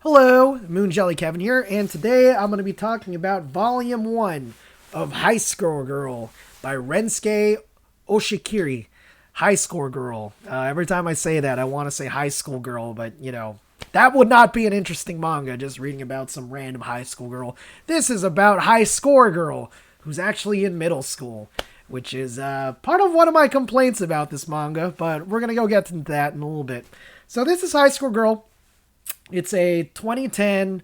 Hello, Moon Jelly Kevin here, and today I'm going to be talking about Volume 1 of High Score Girl by Rensuke Oshikiri. High Score Girl. Every time I say that, I want to say High School Girl, but that would not be an interesting manga, just reading about some random high school girl. This is about High Score Girl, who's actually in middle school, which is part of one of my complaints about this manga, but we're going to go get into that in a little bit. So this is High School Girl. It's a 2010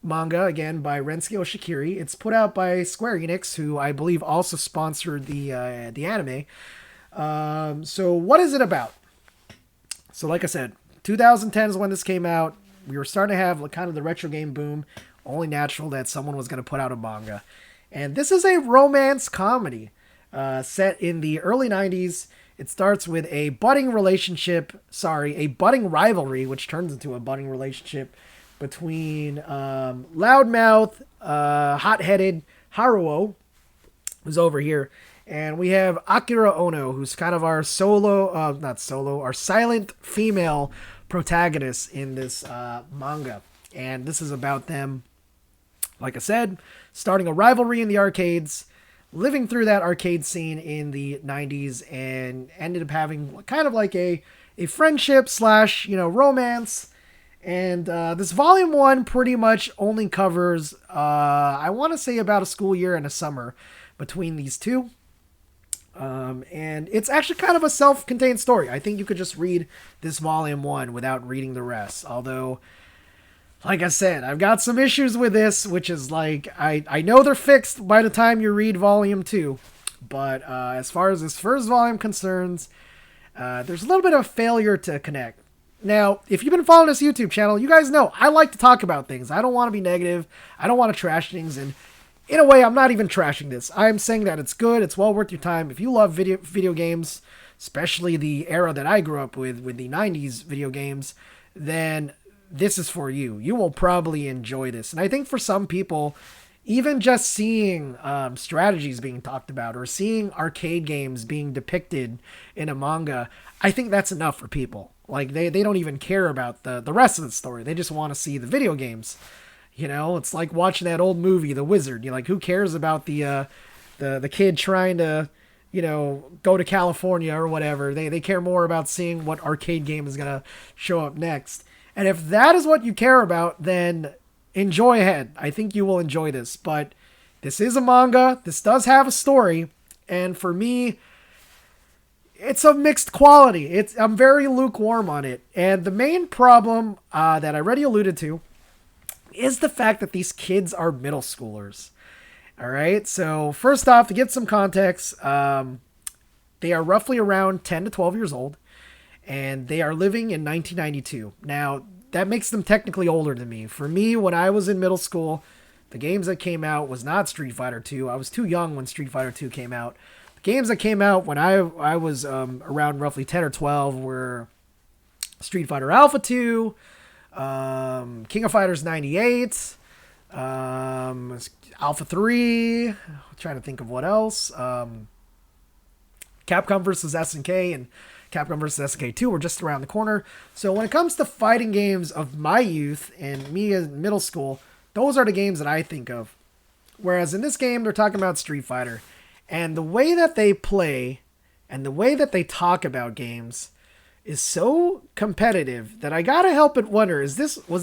manga, again, by Rensuke Oshikiri. It's put out by Square Enix, who I believe also sponsored the anime. So what is it about? So like I said, 2010 is when this came out. We were starting to have kind of the retro game boom. Only natural that someone was going to put out a manga. And this is a romance comedy set in the early 90s. It starts with a budding rivalry, which turns into a budding relationship between loudmouth, hot-headed Haruo, who's over here, and we have Akira Ono, who's kind of our our silent female protagonist in this manga. And this is about them, like I said, starting a rivalry in the arcades, living through that arcade scene in the 90s, and ended up having kind of like a friendship slash, romance. And this volume 1 pretty much only covers, I want to say about a school year and a summer between these two. And it's actually kind of a self-contained story. I think you could just read this volume 1 without reading the rest. Although, like I said, I've got some issues with this, which is like, I know they're fixed by the time you read volume 2. But as far as this first volume concerns, there's a little bit of a failure to connect. Now, if you've been following this YouTube channel, you guys know I like to talk about things. I don't want to be negative. I don't want to trash things. And in a way, I'm not even trashing this. I'm saying that it's good. It's well worth your time. If you love video games, especially the era that I grew up with the 90s video games, then this is for you. You will probably enjoy this. And I think for some people, even just seeing strategies being talked about or seeing arcade games being depicted in a manga, I think that's enough for people. Like, they don't even care about the rest of the story. They just want to see the video games. It's like watching that old movie, The Wizard. You're like, who cares about the kid trying to, go to California or whatever. They care more about seeing what arcade game is going to show up next. And if that is what you care about, then enjoy ahead. I think you will enjoy this. But this is a manga. This does have a story. And for me, it's of mixed quality. I'm very lukewarm on it. And the main problem that I already alluded to is the fact that these kids are middle schoolers. All right. So first off, to get some context, they are roughly around 10 to 12 years old. And they are living in 1992. Now, that makes them technically older than me. For me, when I was in middle school, the games that came out was not Street Fighter 2. I was too young when Street Fighter 2 came out. The games that came out when I was around roughly 10 or 12 were Street Fighter Alpha 2, King of Fighters 98, Alpha 3, I'm trying to think of what else, Capcom vs. SNK and Capcom vs. SNK 2 were just around the corner. So when it comes to fighting games of my youth and me in middle school, those are the games that I think of. Whereas in this game, they're talking about Street Fighter. And the way that they play and the way that they talk about games is so competitive that I gotta help but wonder, was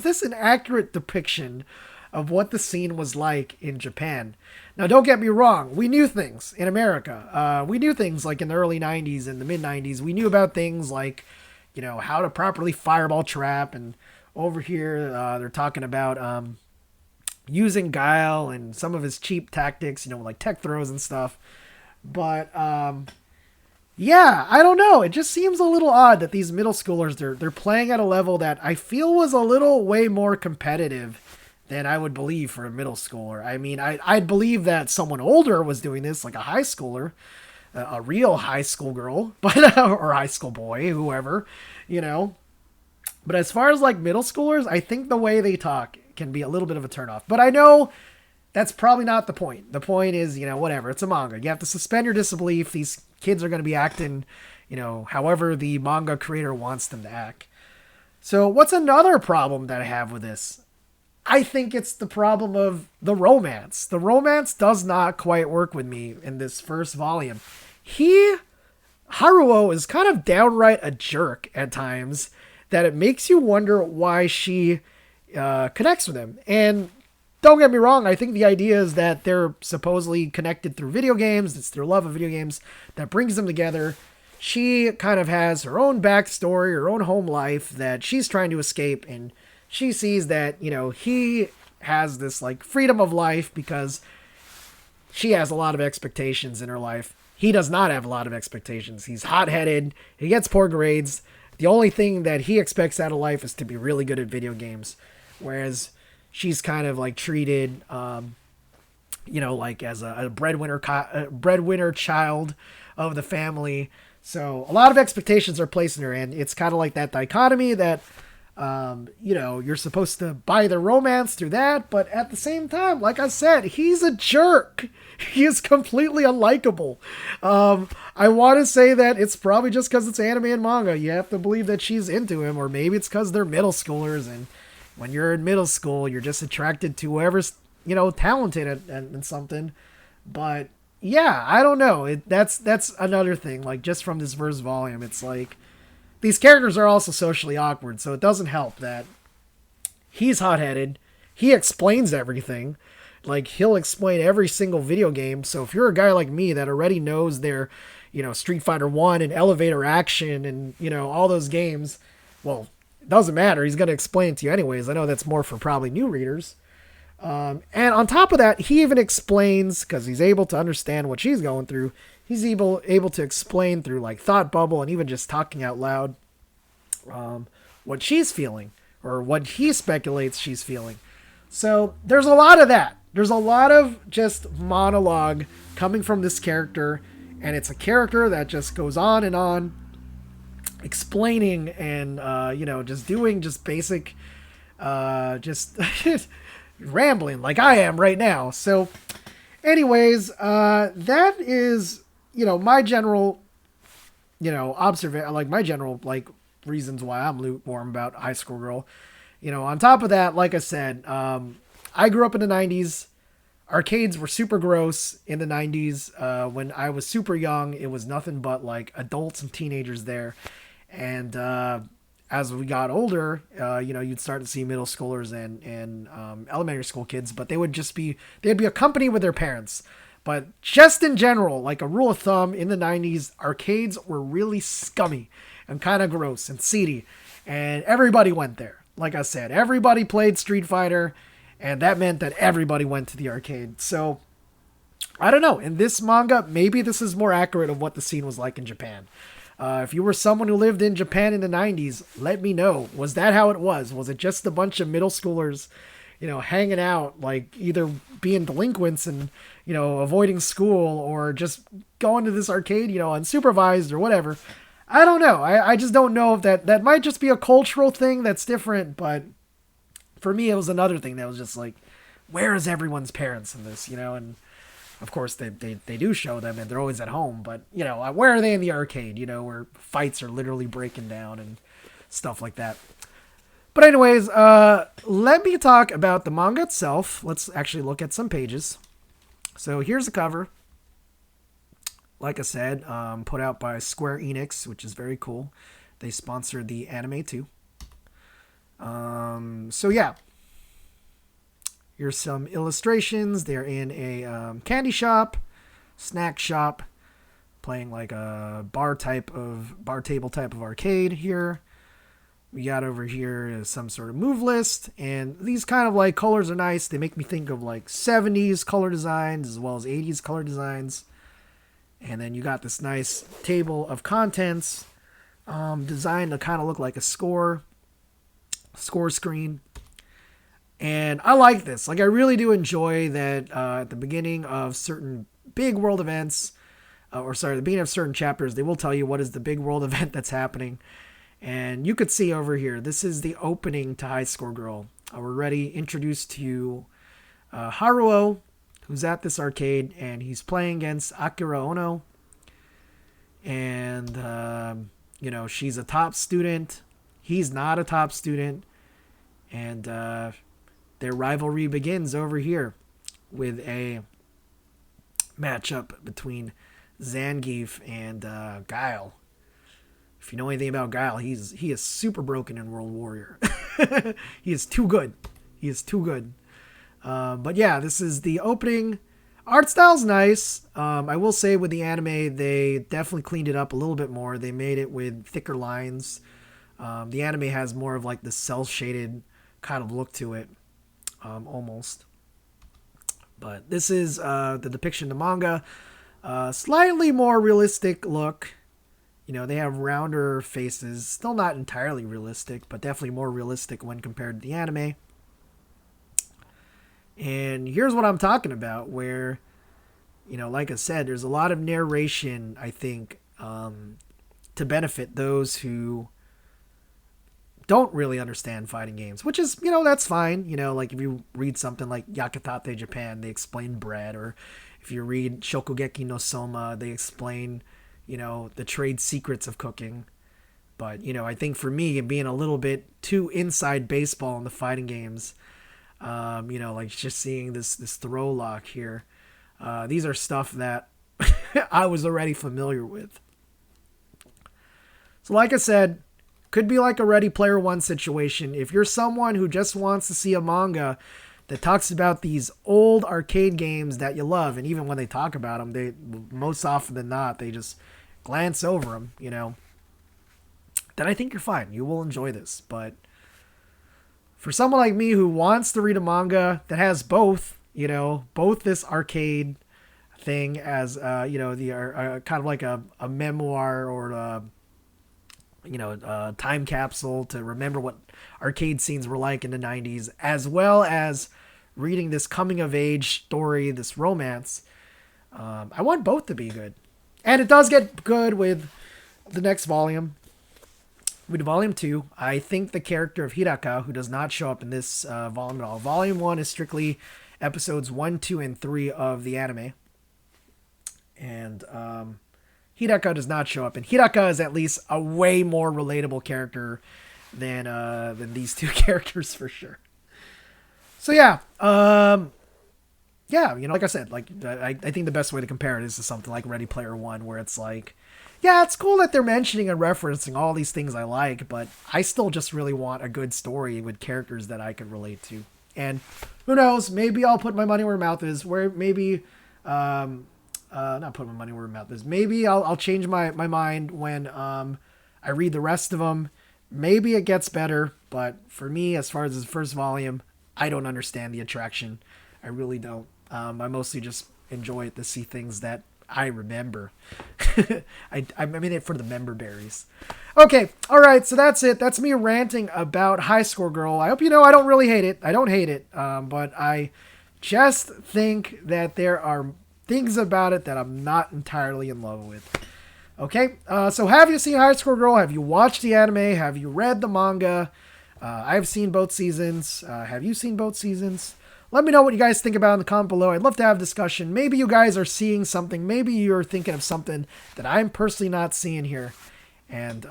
this an accurate depiction of what the scene was like in Japan? Now, don't get me wrong. We knew things in America. We knew things like in the early 90s and the mid 90s. We knew about things like, how to properly fireball trap. And over here, they're talking about using Guile and some of his cheap tactics, like tech throws and stuff. But, yeah, I don't know. It just seems a little odd that these middle schoolers, they're playing at a level that I feel was a little way more competitive than I would believe for a middle schooler. I mean, I'd believe that someone older was doing this, like a high schooler, a real high school girl, but or high school boy, whoever, But as far as like middle schoolers, I think the way they talk can be a little bit of a turnoff. But I know that's probably not the point. The point is, whatever. It's a manga. You have to suspend your disbelief. These kids are going to be acting, however the manga creator wants them to act. So what's another problem that I have with this? I think it's the problem of the romance. The romance does not quite work with me in this first volume. He Haruo is kind of downright a jerk at times that it makes you wonder why she connects with him. And don't get me wrong, I think the idea is that they're supposedly connected through video games. It's their love of video games that brings them together. She kind of has her own backstory, her own home life that she's trying to escape, and she sees that, he has this like freedom of life because she has a lot of expectations in her life. He does not have a lot of expectations. He's hot-headed. He gets poor grades. The only thing that he expects out of life is to be really good at video games. Whereas she's kind of like treated, like as a breadwinner child of the family. So a lot of expectations are placed in her, and it's kind of like that dichotomy that, you're supposed to buy the romance through that, but at the same time, like I said, he's a jerk. He is completely unlikable. I want to say that it's probably just because it's anime and manga. You have to believe that she's into him, or maybe it's because they're middle schoolers, and when you're in middle school, you're just attracted to whoever's, talented at something. But yeah, I don't know. That's another thing. Like, just from this first volume, it's like these characters are also socially awkward, so it doesn't help that he's hot-headed. He explains everything. Like, he'll explain every single video game. So if you're a guy like me that already knows their, Street Fighter 1 and Elevator Action and, all those games, well, it doesn't matter. He's going to explain it to you anyways. I know that's more for probably new readers. And on top of that, he even explains, because he's able to understand what she's going through, he's able to explain through like thought bubble and even just talking out loud what she's feeling or what he speculates she's feeling. So there's a lot of that. There's a lot of just monologue coming from this character, and it's a character that just goes on and on explaining and just doing just basic just rambling like I am right now. So anyways, that is, my general, observation, like my general, like reasons why I'm lukewarm about High School Girl. On top of that, like I said, I grew up in the 90s. Arcades were super gross in the 90s. When I was super young, it was nothing but like adults and teenagers there. And as we got older, you'd start to see middle schoolers and elementary school kids, but they'd be accompanied with their parents. But just in general, like a rule of thumb, in the 90s, arcades were really scummy and kind of gross and seedy. And everybody went there. Like I said, everybody played Street Fighter, and that meant that everybody went to the arcade. So, I don't know. In this manga, maybe this is more accurate of what the scene was like in Japan. If you were someone who lived in Japan in the 90s, let me know. Was that how it was? Was it just a bunch of middle schoolers, hanging out, like either being delinquents and, avoiding school, or just going to this arcade, unsupervised or whatever? I don't know. I just don't know if that might just be a cultural thing that's different, but for me, it was another thing that was just like, where is everyone's parents in this, and of course they do show them and they're always at home, but where are they in the arcade, where fights are literally breaking down and stuff like that. But anyways, let me talk about the manga itself. Let's actually look at some pages. So here's the cover. Like I said, put out by Square Enix, which is very cool. They sponsored the anime too. So yeah, here's some illustrations. They're in a candy shop, snack shop, playing like a bar table type of arcade here. We got over here some sort of move list, and these kind of like colors are nice. They make me think of like 70s color designs as well as 80s color designs. And then you got this nice table of contents designed to kind of look like a score screen. And I like this. Like, I really do enjoy that at the beginning of certain big world events, the beginning of certain chapters, they will tell you what is the big world event that's happening. And you could see over here, this is the opening to High School Girl. We're already introduced to Haruo, who's at this arcade, and he's playing against Akira Ono. And, she's a top student. He's not a top student. And their rivalry begins over here with a matchup between Zangief and Guile. If you know anything about Guile, he is super broken in World Warrior. He is too good. He is too good. But yeah, this is the opening. Art style's nice. I will say with the anime, they definitely cleaned it up a little bit more. They made it with thicker lines. The anime has more of like the cel-shaded kind of look to it, almost. But this is the depiction of the manga. Slightly more realistic look. You know, they have rounder faces. Still not entirely realistic, but definitely more realistic when compared to the anime. And here's what I'm talking about, where, you know, like I said, there's a lot of narration, I think, to benefit those who don't really understand fighting games, which is, you know, that's fine. You know, like if you read something like Yakitate Japan, they explain bread, or if you read Shokugeki no Soma, they explain, you know, the trade secrets of cooking. But, you know, I think for me, being a little bit too inside baseball in the fighting games, you know, like just seeing this throw lock here, these are stuff that I was already familiar with. So like I said, could be like a Ready Player One situation. If you're someone who just wants to see a manga that talks about these old arcade games that you love, and even when they talk about them, they most often than not, they just glance over them, you know, then I think you're fine. You will enjoy this. But for someone like me who wants to read a manga that has both, you know, both this arcade thing as, you know, the kind of like a memoir or you know, a time capsule to remember what arcade scenes were like in the 90s, as well as reading this coming of age story, this romance, I want both to be good. And it does get good with the next volume. With volume 2, I think the character of Hidaka, who does not show up in this volume at all. Volume 1 is strictly episodes 1, 2, and 3 of the anime. And Hidaka does not show up. And Hidaka is at least a way more relatable character than these two characters for sure. So yeah, yeah, you know, like I said, like I think the best way to compare it is to something like Ready Player One, where it's like, yeah, it's cool that they're mentioning and referencing all these things I like, but I still just really want a good story with characters that I could relate to. And who knows, maybe I'll put my money where my mouth is, where maybe, not put my money where my mouth is. Maybe I'll change my mind when I read the rest of them. Maybe it gets better, but for me, as far as the first volume, I don't understand the attraction. I really don't. I mostly just enjoy it to see things that I remember. I'm in it for the member berries. Okay, all right, so that's it. That's me ranting about High Score Girl. I hope you know I don't really hate it. I don't hate it, but I just think that there are things about it that I'm not entirely in love with. Okay, so have you seen High Score Girl? Have you watched the anime? Have you read the manga? I've seen both seasons. Have you seen both seasons? Let me know what you guys think about in the comment below. I'd love to have a discussion. Maybe you guys are seeing something. Maybe you're thinking of something that I'm personally not seeing here. And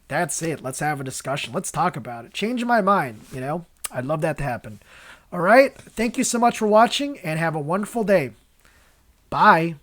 that's it. Let's have a discussion. Let's talk about it. Change my mind, you know? I'd love that to happen. All right. Thank you so much for watching, and have a wonderful day. Bye.